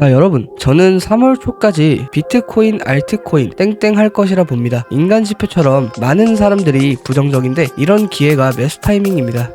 자 여러분, 저는 3월 초까지 비트코인, 알트코인 땡땡 할 것이라 봅니다. 인간 지표처럼 많은 사람들이 부정적인데 이런 기회가 매수 타이밍입니다.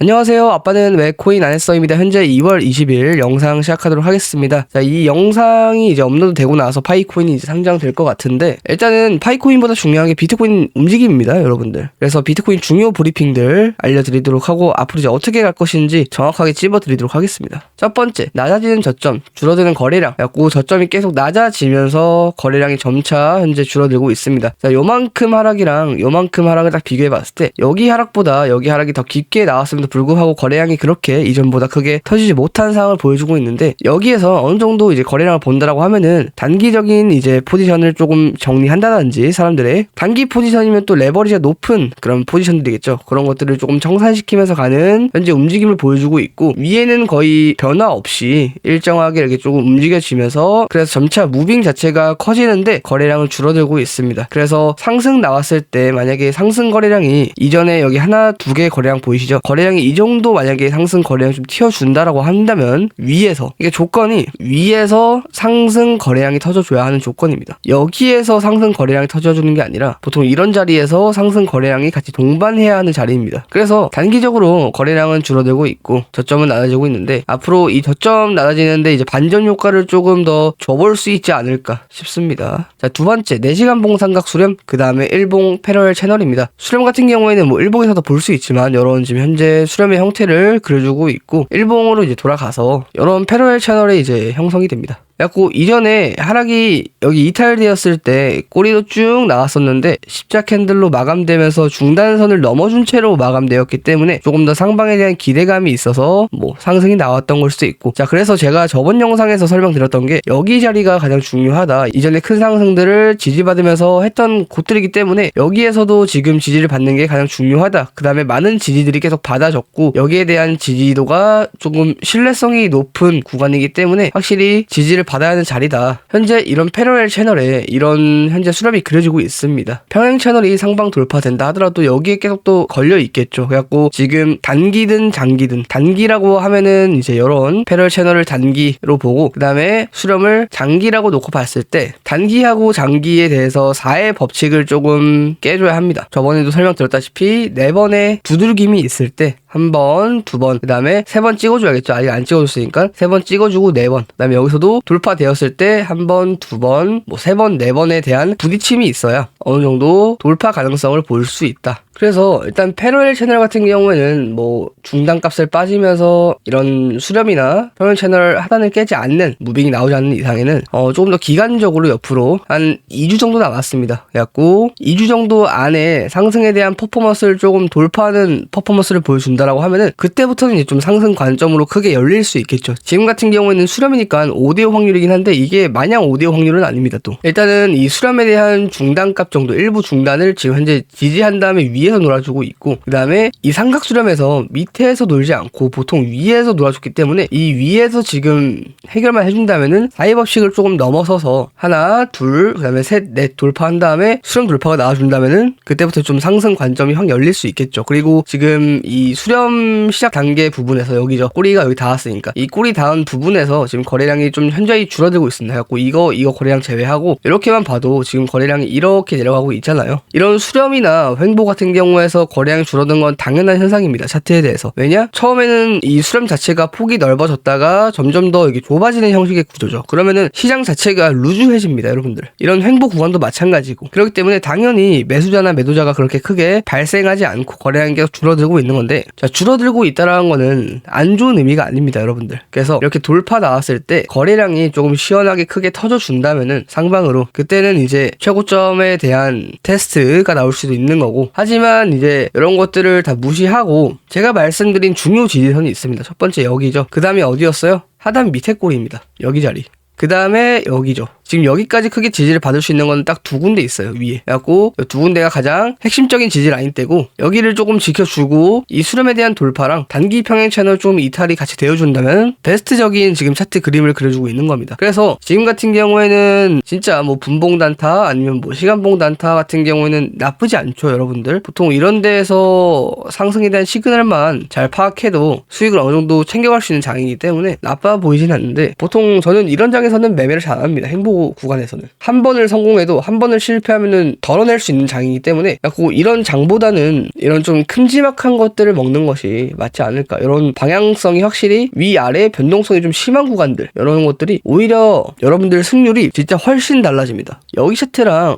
안녕하세요. 아빠는 왜 코인 안 했어입니다. 현재 2월 20일 영상 시작하도록 하겠습니다. 자, 이 영상이 이제 업로드 되고 나서 파이코인이 이제 상장될 것 같은데, 일단은 파이코인보다 중요한 게 비트코인 움직임입니다, 여러분들. 그래서 비트코인 중요 브리핑들 알려드리도록 하고, 앞으로 이제 어떻게 갈 것인지 정확하게 찝어드리도록 하겠습니다. 첫 번째, 낮아지는 저점, 줄어드는 거래량. 그래갖고 저점이 계속 낮아지면서 거래량이 점차 현재 줄어들고 있습니다. 자, 요만큼 하락이랑 요만큼 하락을 딱 비교해봤을 때, 여기 하락보다 여기 하락이 더 깊게 나왔음에도 불구하고 거래량이 그렇게 이전보다 크게 터지지 못한 상황을 보여주고 있는데, 여기에서 어느 정도 이제 거래량을 본다라고 하면은 단기적인 이제 포지션을 조금 정리한다든지, 사람들의 단기 포지션이면 또 레버리지가 높은 그런 포지션들이겠죠. 그런 것들을 조금 청산시키면서 가는 현재 움직임을 보여주고 있고, 위에는 거의 변화 없이 일정하게 이렇게 조금 움직여지면서, 그래서 점차 무빙 자체가 커지는데 거래량은 줄어들고 있습니다. 그래서 상승 나왔을 때 만약에 상승 거래량이 이전에 여기 하나 두 개 거래량 보이시죠? 거래량이 이 정도 만약에 상승 거래량 좀 튀어준다라고 한다면, 위에서, 이게 조건이 위에서 상승 거래량이 터져줘야 하는 조건입니다. 여기에서 상승 거래량이 터져주는 게 아니라 보통 이런 자리에서 상승 거래량이 같이 동반해야 하는 자리입니다. 그래서 단기적으로 거래량은 줄어들고 있고 저점은 낮아지고 있는데, 앞으로 이 저점 낮아지는데 이제 반전 효과를 조금 더 줘볼 수 있지 않을까 싶습니다. 자, 두 번째, 4시간 봉 삼각 수렴, 그 다음에 일봉 패러렐 채널입니다. 수렴 같은 경우에는 뭐 일봉에서도 볼 수 있지만, 이런 지금 현재 수렴의 형태를 그려주고 있고, 일봉으로 이제 돌아가서 이런 패러렐 채널이 이제 형성이 됩니다. 그래갖고 이전에 하락이 여기 이탈되었을 때 꼬리도 쭉 나왔었는데, 십자 캔들로 마감되면서 중단선을 넘어준 채로 마감되었기 때문에 조금 더 상방에 대한 기대감이 있어서 뭐 상승이 나왔던 걸 수도 있고, 자, 그래서 제가 저번 영상에서 설명드렸던 게 여기 자리가 가장 중요하다. 이전에 큰 상승들을 지지받으면서 했던 곳들이기 때문에 여기에서도 지금 지지를 받는 게 가장 중요하다. 그 다음에 많은 지지들이 계속 받아줬고, 여기에 대한 지지도가 조금 신뢰성이 높은 구간이기 때문에 확실히 지지를 받아야 하는 자리다. 현재 이런 패러렐 채널에 이런 현재 수렴이 그려지고 있습니다. 평행 채널이 상방 돌파된다 하더라도 여기에 계속 또 걸려 있겠죠. 그래갖고 지금 단기든 장기든, 단기라고 하면은 이제 이런 패러렐 채널을 단기로 보고, 그 다음에 수렴을 장기라고 놓고 봤을 때 단기하고 장기에 대해서 4의 법칙을 조금 깨줘야 합니다. 저번에도 설명드렸다시피 4번의 두들김이 있을 때 한 번, 두 번, 그 다음에 3번 찍어줘야겠죠. 아직 안 찍어줬으니까 3번 찍어주고 4번, 그 다음에 여기서도 돌파되었을 때 한 번, 두 번, 뭐 3번, 4번에 대한 부딪힘이 있어야 어느 정도 돌파 가능성을 볼 수 있다. 그래서 일단 패러렐 채널 같은 경우에는 뭐 중단값을 빠지면서 이런 수렴이나 패러렐 채널 하단을 깨지 않는 무빙이 나오지 않는 이상에는 조금 더 기간적으로 옆으로 한 2주 정도 남았습니다. 그래갖고 2주 정도 안에 상승에 대한 퍼포먼스를 조금 돌파하는 퍼포먼스를 보여준다라고 하면은, 그때부터는 이제 좀 상승 관점으로 크게 열릴 수 있겠죠. 지금 같은 경우에는 수렴이니까 5대5 확률이긴 한데, 이게 마냥 5대5 확률은 아닙니다. 또 일단은 이 수렴에 대한 중단값 정도, 일부 중단을 지금 현재 지지한 다음에 위에서 놀아주고 있고, 그 다음에 이 삼각 수렴에서 밑에서 놀지 않고 보통 위에서 놀아줬기 때문에, 이 위에서 지금 해결만 해준다면은 4의 법칙을 조금 넘어서서 하나, 둘, 그 다음에 셋, 넷 돌파한 다음에 수렴 돌파가 나와준다면은 그때부터 좀 상승 관점이 확 열릴 수 있겠죠. 그리고 지금 이 수렴 시작 단계 부분에서, 여기죠, 꼬리가 여기 닿았으니까 이 꼬리 닿은 부분에서 지금 거래량이 좀 현저히 줄어들고 있습니다. 그래갖고 이거 거래량 제외하고 이렇게만 봐도 지금 거래량이 이렇게 내려가고 있잖아요. 이런 수렴이나 횡보 같은 경우에서 거래량이 줄어든 건 당연한 현상입니다. 차트에 대해서. 왜냐? 처음에는 이 수렴 자체가 폭이 넓어졌다가 점점 더 이게 좁아지는 형식의 구조죠. 그러면은 시장 자체가 루즈해집니다, 여러분들. 이런 횡보 구간도 마찬가지고. 그렇기 때문에 당연히 매수자나 매도자가 그렇게 크게 발생하지 않고 거래량이 계속 줄어들고 있는 건데, 자, 줄어들고 있다라는 거는 안 좋은 의미가 아닙니다, 여러분들. 그래서 이렇게 돌파 나왔을 때 거래량이 조금 시원하게 크게 터져준다면은 상방으로, 그때는 이제 최고점에 대한 테스트가 나올 수도 있는 거고, 하지만 이제 이런 것들을 다 무시하고 제가 말씀드린 중요 지지선이 있습니다. 첫 번째 여기죠. 그 다음에 어디였어요? 하단 밑에 꼬리입니다. 여기 자리. 그 다음에 여기죠. 지금 여기까지 크게 지지를 받을 수 있는 건 딱 두 군데 있어요, 위에. 그래갖고 두 군데가 가장 핵심적인 지지 라인대고, 여기를 조금 지켜주고 이 수렴에 대한 돌파랑 단기 평행 채널 좀 이탈이 같이 되어준다면 베스트적인 지금 차트 그림을 그려주고 있는 겁니다. 그래서 지금 같은 경우에는 진짜 뭐 분봉 단타 아니면 뭐 시간봉 단타 같은 경우에는 나쁘지 않죠, 여러분들. 보통 이런 데에서 상승에 대한 시그널만 잘 파악해도 수익을 어느 정도 챙겨갈 수 있는 장이기 때문에 나빠 보이진 않는데, 보통 저는 이런 장에서는 매매를 잘 안 합니다. 행보 구간에서는 한 번을 성공해도 한 번을 실패하면은 덜어낼 수 있는 장이기 때문에 이런 장보다는 이런 좀 큼지막한 것들을 먹는 것이 맞지 않을까. 이런 방향성이 확실히 위아래 변동성이 좀 심한 구간들, 이런 것들이 오히려 여러분들 승률이 진짜 훨씬 달라집니다. 여기 차트랑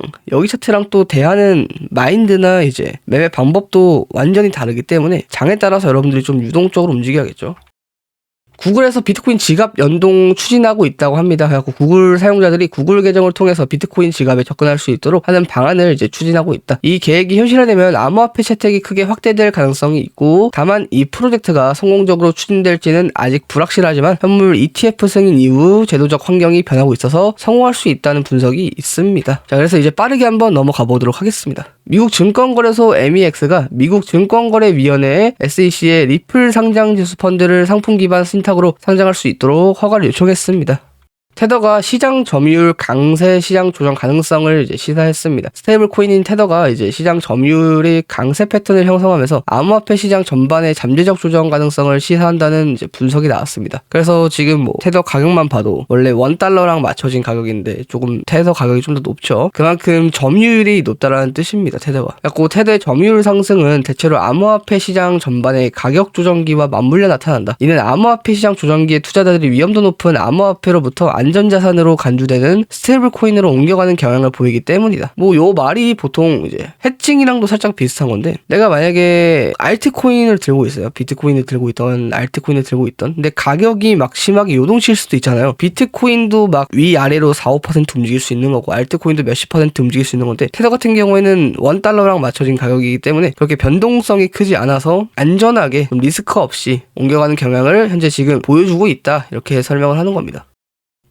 또 대하는 마인드나 이제 매매 방법도 완전히 다르기 때문에 장에 따라서 여러분들이 좀 유동적으로 움직여야겠죠. 구글에서 비트코인 지갑 연동 추진하고 있다고 합니다. 그래서 구글 사용자들이 구글 계정을 통해서 비트코인 지갑에 접근할 수 있도록 하는 방안을 이제 추진하고 있다. 이 계획이 현실화되면 암호화폐 채택이 크게 확대될 가능성이 있고, 다만 이 프로젝트가 성공적으로 추진될지는 아직 불확실하지만 현물 ETF 승인 이후 제도적 환경이 변하고 있어서 성공할 수 있다는 분석이 있습니다. 자, 그래서 이제 빠르게 한번 넘어가 보도록 하겠습니다. 미국 증권거래소 MEX가 미국 증권거래위원회에 SEC의 리플 상장지수 펀드를 상품 기반 신탁으로 상장할 수 있도록 허가를 요청했습니다. 테더가 시장 점유율 강세 시장 조정 가능성을 이제 시사했습니다. 스테이블 코인인 테더가 이제 시장 점유율이 강세 패턴을 형성하면서 암호화폐 시장 전반의 잠재적 조정 가능성을 시사한다는 이제 분석이 나왔습니다. 그래서 지금 뭐 테더 가격만 봐도 원래 $1랑 맞춰진 가격인데 조금 테더 가격이 좀 더 높죠. 그만큼 점유율이 높다라는 뜻입니다. 테더가. 그래서 테더의 점유율 상승은 대체로 암호화폐 시장 전반의 가격 조정기와 맞물려 나타난다. 이는 암호화폐 시장 조정기의 투자자들이 위험도 높은 암호화폐로부터 안전자산으로 간주되는 스테이블 코인으로 옮겨가는 경향을 보이기 때문이다. 뭐 요 말이 보통 이제 해칭이랑도 살짝 비슷한 건데, 내가 만약에 알트코인을 들고 있어요. 비트코인을 들고 있던 알트코인을 들고 있던, 근데 가격이 막 심하게 요동칠 수도 있잖아요. 비트코인도 막 위아래로 4~5% 움직일 수 있는 거고 알트코인도 몇십 퍼센트 움직일 수 있는 건데, 테더 같은 경우에는 $1랑 맞춰진 가격이기 때문에 그렇게 변동성이 크지 않아서 안전하게 리스크 없이 옮겨가는 경향을 현재 지금 보여주고 있다, 이렇게 설명을 하는 겁니다.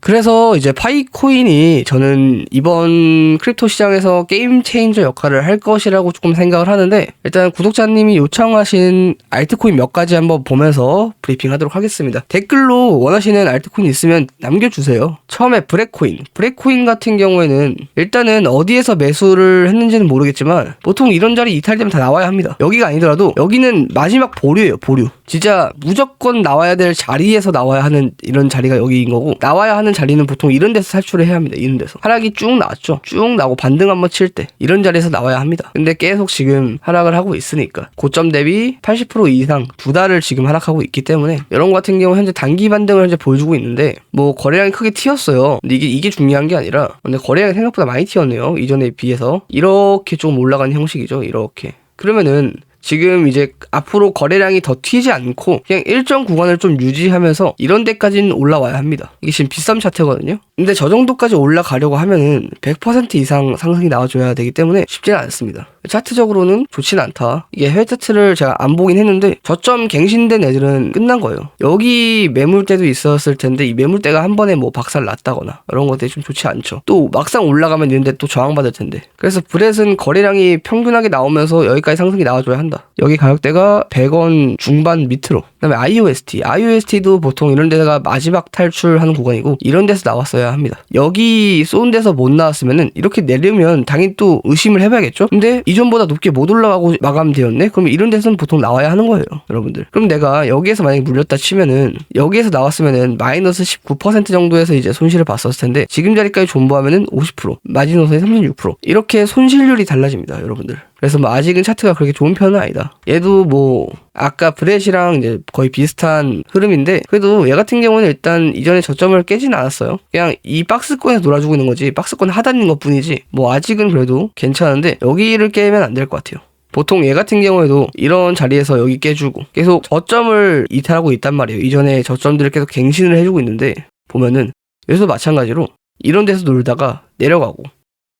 그래서 이제 파이코인이 저는 이번 크립토 시장에서 게임 체인저 역할을 할 것이라고 조금 생각을 하는데, 일단 구독자님이 요청하신 알트코인 몇 가지 한번 보면서 브리핑 하도록 하겠습니다. 댓글로 원하시는 알트코인 있으면 남겨주세요. 처음에 브레코인 같은 경우에는 일단은 어디에서 매수를 했는지는 모르겠지만 보통 이런 자리 이탈되면 다 나와야 합니다. 여기가 아니더라도 여기는 마지막 보류예요. 보류. 진짜 무조건 나와야 될 자리에서 나와야 하는 이런 자리가 여기인 거고, 나와야 하는 자리는 보통 이런 데서 살출을 해야 합니다. 이런 데서 하락이 쭉 나왔죠. 쭉 나고 반등 한번 칠 때 이런 자리에서 나와야 합니다. 근데 계속 지금 하락을 하고 있으니까 고점 대비 80% 이상 2달을 지금 하락하고 있기 때문에 이런 거 같은 경우 현재 단기 반등을 현재 보여주고 있는데, 뭐 거래량이 크게 튀었어요. 근데 이게 중요한 게 아니라, 근데 거래량이 생각보다 많이 튀었네요. 이전에 비해서. 이렇게 조금 올라가는 형식이죠. 이렇게. 그러면은 지금 이제 앞으로 거래량이 더 튀지 않고 그냥 일정 구간을 좀 유지하면서 이런 데까지는 올라와야 합니다. 이게 지금 비썸 차트거든요. 근데 저 정도까지 올라가려고 하면은 100% 이상 상승이 나와줘야 되기 때문에 쉽지는 않습니다. 차트적으로는 좋진 않다. 이게 해외 차트를 제가 안 보긴 했는데 저점 갱신된 애들은 끝난 거예요. 여기 매물대도 있었을 텐데 이 매물대가 한 번에 뭐 박살 났다거나 이런 것들이 좀 좋지 않죠. 또 막상 올라가면 이런데 또 저항받을 텐데. 그래서 브렛은 거래량이 평균하게 나오면서 여기까지 상승이 나와줘야 한다. 여기 가격대가 100원 중반 밑으로. 그다음에 IOST도 보통 이런 데가 마지막 탈출하는 구간이고 이런 데서 나왔어야 합니다. 여기 쏜 데서 못 나왔으면은 이렇게 내려면 당연히 또 의심을 해봐야겠죠. 근데 이전보다 높게 못 올라가고 마감되었네? 그럼 이런 데서는 보통 나와야 하는 거예요, 여러분들. 그럼 내가 여기에서 만약에 물렸다 치면은 여기에서 나왔으면은 마이너스 19% 정도에서 이제 손실을 봤었을 텐데 지금 자리까지 존버하면은 50%, 마지노선이 36% 이렇게 손실률이 달라집니다, 여러분들. 그래서 뭐 아직은 차트가 그렇게 좋은 편은 아니다. 얘도 뭐 아까 브렛이랑 이제 거의 비슷한 흐름인데 그래도 얘 같은 경우는 일단 이전에 저점을 깨진 않았어요. 그냥 이 박스권에서 놀아주고 있는 거지 박스권 하단인 것 뿐이지 뭐 아직은 그래도 괜찮은데 여기를 깨면 안 될 것 같아요. 보통 얘 같은 경우에도 이런 자리에서 여기 깨주고 계속 저점을 이탈하고 있단 말이에요. 이전에 저점들을 계속 갱신을 해주고 있는데 보면은 여기서 마찬가지로 이런 데서 놀다가 내려가고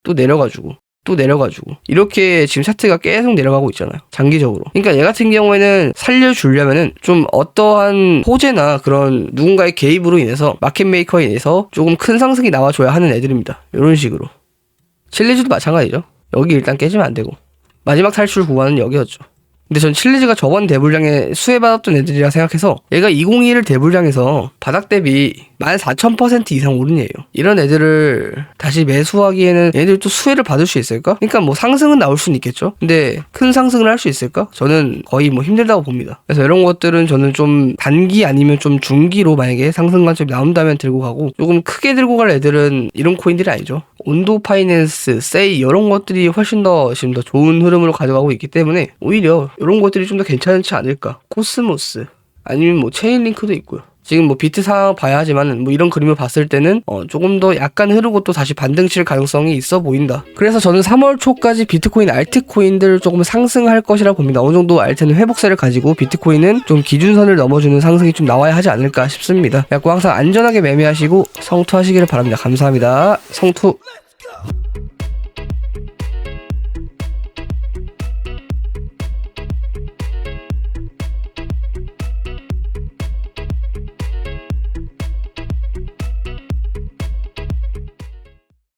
또 내려가주고 또 내려가지고 이렇게 지금 차트가 계속 내려가고 있잖아요. 장기적으로. 그러니까 얘 같은 경우에는 살려주려면은 좀 어떠한 호재나 그런 누군가의 개입으로 인해서 마켓 메이커에 인해서 조금 큰 상승이 나와줘야 하는 애들입니다. 이런 식으로. 칠리즈도 마찬가지죠. 여기 일단 깨지면 안 되고 마지막 탈출 구간은 여기였죠. 근데 전 칠리즈가 저번 대불장에 수혜받았던 애들이라 생각해서 얘가 2021 대불장에서 바닥 대비 14,000% 이상 오른 애예요. 이런 애들을 다시 매수하기에는 얘네들 또 수혜를 받을 수 있을까? 그러니까 뭐 상승은 나올 수는 있겠죠. 근데 큰 상승을 할 수 있을까? 저는 거의 뭐 힘들다고 봅니다. 그래서 이런 것들은 저는 좀 단기 아니면 좀 중기로 만약에 상승 관점이 나온다면 들고 가고, 조금 크게 들고 갈 애들은 이런 코인들이 아니죠. 온도 파이낸스, 세이 이런 것들이 훨씬 더 지금 더 좋은 흐름으로 가져가고 있기 때문에 오히려 이런 것들이 좀 더 괜찮지 않을까. 코스모스 아니면 뭐 체인링크도 있고요. 지금 뭐 비트 상황 봐야 하지만 뭐 이런 그림을 봤을 때는 조금 더 약간 흐르고 또 다시 반등 칠 가능성이 있어 보인다. 그래서 저는 3월 초까지 비트코인 알트코인들 조금 상승할 것이라 봅니다. 어느 정도 알트는 회복세를 가지고 비트코인은 좀 기준선을 넘어주는 상승이 좀 나와야 하지 않을까 싶습니다. 그래서 항상 안전하게 매매하시고 성투하시기를 바랍니다. 감사합니다. 성투.